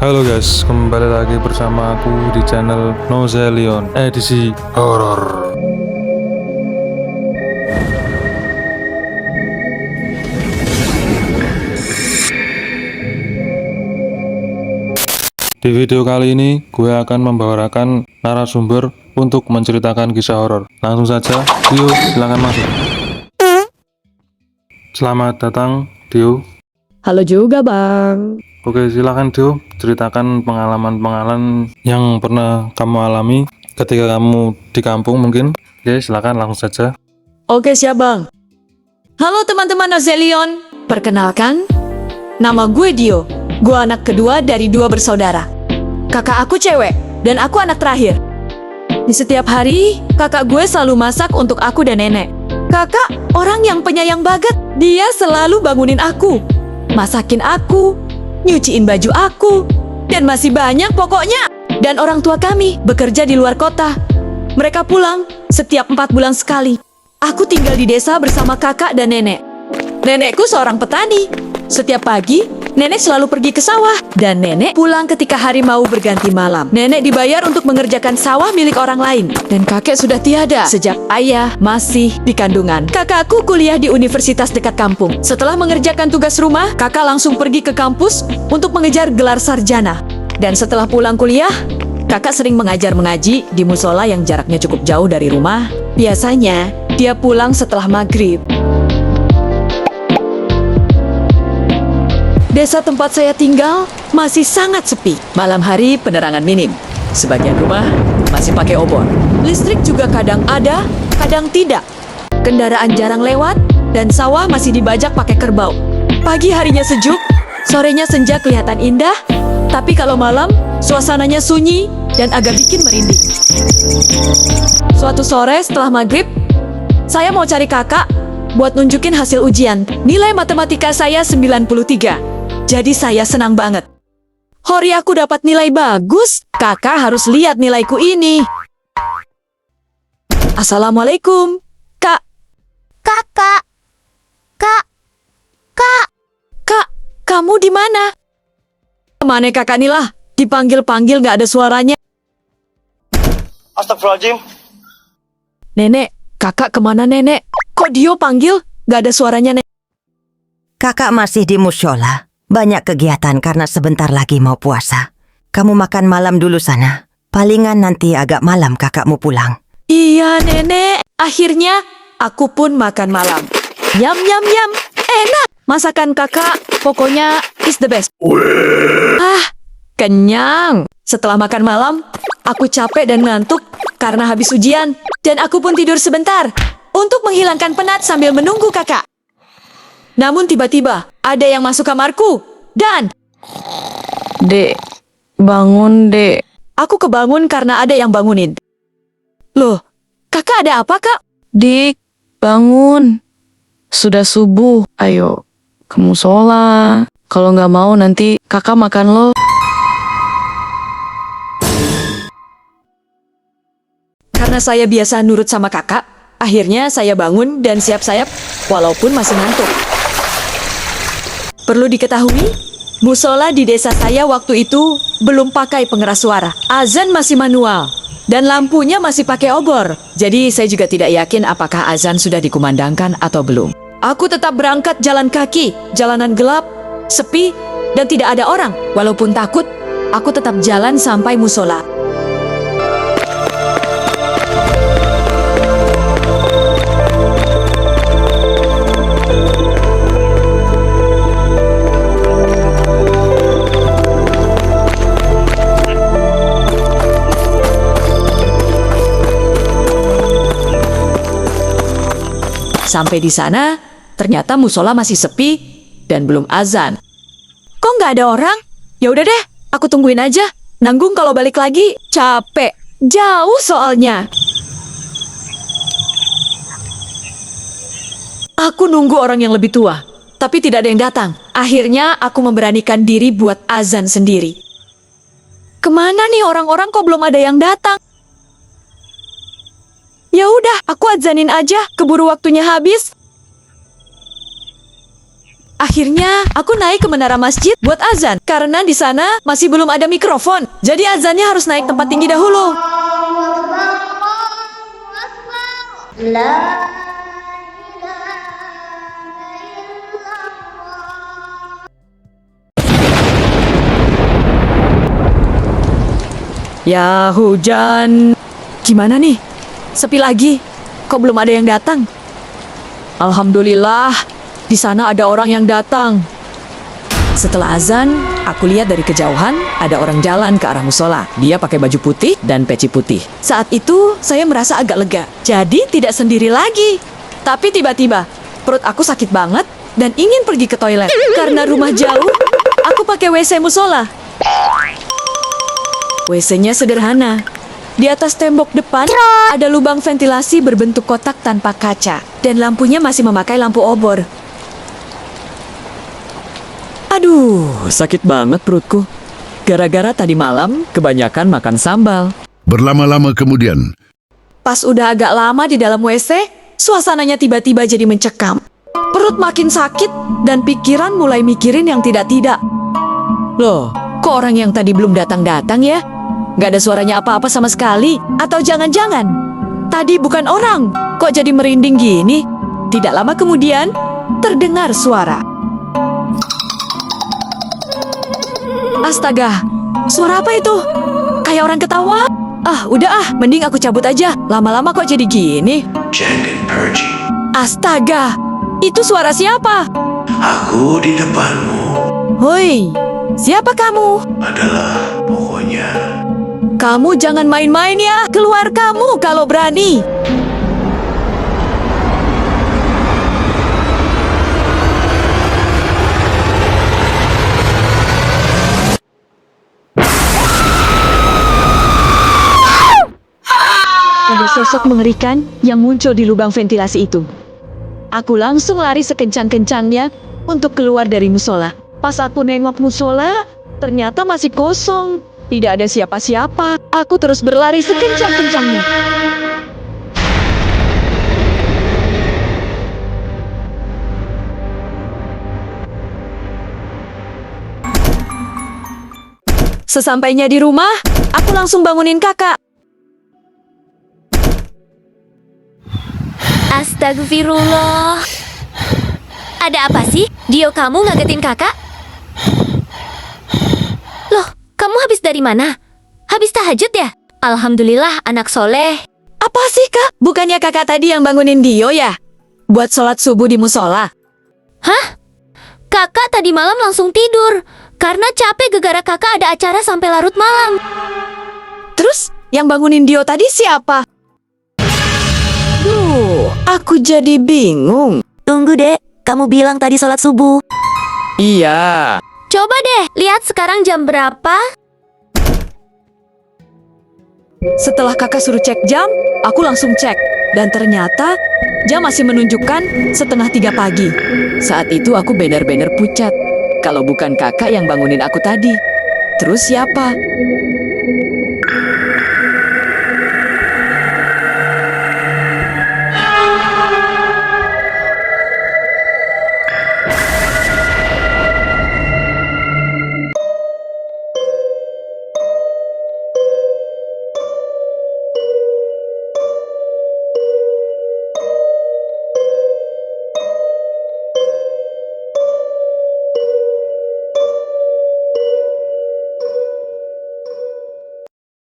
Halo guys, kembali lagi bersama aku di channel Nozelion edisi horor. Di video kali ini, gue akan membawakan narasumber untuk menceritakan kisah horor. Langsung saja, Dio, silakan masuk. Selamat datang, Dio. Halo juga, Bang. Oke, silakan Dio, ceritakan pengalaman-pengalaman yang pernah kamu alami ketika kamu di kampung mungkin. Oke, silakan langsung saja. Oke, siap, Bang. Halo teman-teman Nozelion. Perkenalkan, nama gue Dio. Gue anak kedua dari 2 bersaudara. Kakak aku cewek, dan aku anak terakhir. Di setiap hari, kakak gue selalu masak untuk aku dan nenek. Kakak orang yang penyayang banget. Dia selalu bangunin aku, masakin aku, nyuciin baju aku, dan masih banyak pokoknya. Dan orang tua kami bekerja di luar kota. Mereka pulang setiap 4 bulan sekali. Aku tinggal di desa bersama kakak dan nenek. Nenekku seorang petani. Setiap pagi, nenek selalu pergi ke sawah. Dan nenek pulang ketika hari mau berganti malam. Nenek dibayar untuk mengerjakan sawah milik orang lain. Dan kakek sudah tiada sejak ayah masih di kandungan. Kakakku kuliah di universitas dekat kampung. Setelah mengerjakan tugas rumah, kakak langsung pergi ke kampus untuk mengejar gelar sarjana. Dan setelah pulang kuliah, kakak sering mengajar mengaji di musola yang jaraknya cukup jauh dari rumah. Biasanya, dia pulang setelah maghrib. Desa tempat saya tinggal masih sangat sepi. Malam hari penerangan minim. Sebagian rumah masih pakai obor. Listrik juga kadang ada, kadang tidak. Kendaraan jarang lewat, dan sawah masih dibajak pakai kerbau. Pagi harinya sejuk, sorenya senja kelihatan indah, tapi kalau malam, suasananya sunyi dan agak bikin merinding. Suatu sore setelah maghrib, saya mau cari kakak buat nunjukin hasil ujian. Nilai matematika saya 93. Jadi saya senang banget. Hori aku dapat nilai bagus. Kakak harus lihat nilaiku ini. Assalamualaikum, Kak. Kakak, Kak, kamu di mana? Kemana kakak Nila? Dipanggil-panggil gak ada suaranya. Astagfirullahaladzim. Nenek, kakak kemana nenek? Kok Dio panggil? Gak ada suaranya nenek. kakak masih di musyola. Banyak kegiatan karena sebentar lagi mau puasa. Kamu makan malam dulu sana. Palingan nanti agak malam kakakmu pulang. Iya nenek, akhirnya aku pun makan malam. Yam yam yam, enak. Masakan kakak pokoknya is the best. Kenyang. Setelah makan malam, aku capek dan ngantuk karena habis ujian. Dan aku pun tidur sebentar untuk menghilangkan penat sambil menunggu kakak. Namun tiba-tiba ada yang masuk kamarku dan... Dek, bangun dek. Aku kebangun karena ada yang bangunin. Loh, kakak ada apa kak? Dik, bangun. Sudah subuh, ayo ke musola. Kalau nggak mau nanti kakak makan lo. Karena saya biasa nurut sama kakak, akhirnya saya bangun dan siap-siap walaupun masih ngantuk. Perlu diketahui, musola di desa saya waktu itu belum pakai pengeras suara. Azan masih manual dan lampunya masih pakai obor. Jadi saya juga tidak yakin apakah azan sudah dikumandangkan atau belum. Aku tetap berangkat jalan kaki, jalanan gelap, sepi, dan tidak ada orang. Walaupun takut, aku tetap jalan sampai musola. Sampai di sana, ternyata musola masih sepi dan belum azan. Kok nggak ada orang? Ya udah deh, aku tungguin aja. Nanggung kalau balik lagi, capek. Jauh soalnya. Aku nunggu orang yang lebih tua, tapi tidak ada yang datang. Akhirnya aku memberanikan diri buat azan sendiri. Kemana nih orang-orang kok belum ada yang datang? Ya udah, aku azanin aja, keburu waktunya habis. Akhirnya aku naik ke menara masjid buat azan karena di sana masih belum ada mikrofon. Jadi azannya harus naik tempat tinggi dahulu. Ya hujan. Gimana nih? Sepi lagi. Kok belum ada yang datang? Alhamdulillah, di sana ada orang yang datang. Setelah azan, aku lihat dari kejauhan ada orang jalan ke arah musola. Dia pakai baju putih dan peci putih. Saat itu, saya merasa agak lega. Jadi tidak sendiri lagi. Tapi tiba-tiba, perut aku sakit banget dan ingin pergi ke toilet. Karena rumah jauh, aku pakai WC musola. WC-nya sederhana. Di atas tembok depan ada lubang ventilasi berbentuk kotak tanpa kaca dan lampunya masih memakai lampu obor. Aduh, sakit banget perutku. Gara-gara tadi malam kebanyakan makan sambal. Berlama-lama kemudian, Pas udah agak lama di dalam WC, suasananya tiba-tiba jadi mencekam. Perut makin sakit dan pikiran mulai mikirin yang tidak-tidak. Loh, kok orang yang tadi belum datang-datang ya? Gak ada suaranya apa-apa sama sekali. Atau jangan-jangan tadi bukan orang, kok jadi merinding gini? Tidak lama kemudian, terdengar suara. Astaga, suara apa itu? Kayak orang ketawa. Ah, udah ah, mending aku cabut aja. Lama-lama kok jadi gini? Jack and Percy, Astaga, itu suara siapa? aku di depanmu Hoi, siapa kamu? adalah pokoknya. Kamu jangan main-main ya. Keluar kamu kalau berani. Ada sosok mengerikan yang muncul di lubang ventilasi itu. Aku langsung lari sekencang-kencangnya untuk keluar dari musola. Pas aku nengok musola, ternyata masih kosong. Tidak ada siapa-siapa. Aku terus berlari sekencang-kencangnya. Sesampainya di rumah, aku langsung bangunin kakak. Astagfirullah. Ada apa sih? Dio, kamu ngagetin kakak? Loh, kamu habis dari mana? Habis tahajud ya? Alhamdulillah, anak soleh. Apa sih kak? Bukannya kakak tadi yang bangunin Dio ya? Buat sholat subuh di musola. Hah? Kakak tadi malam langsung tidur karena capek gara-gara kakak ada acara sampai larut malam. Terus, yang bangunin Dio tadi siapa? Duh, aku jadi bingung. Tunggu dek, kamu bilang tadi sholat subuh. Iya. Coba deh, lihat sekarang jam berapa? Setelah kakak suruh cek jam, aku langsung cek. Dan ternyata, jam masih menunjukkan 2:30 pagi. Saat itu aku benar-benar pucat. Kalau bukan kakak yang bangunin aku tadi. Terus siapa?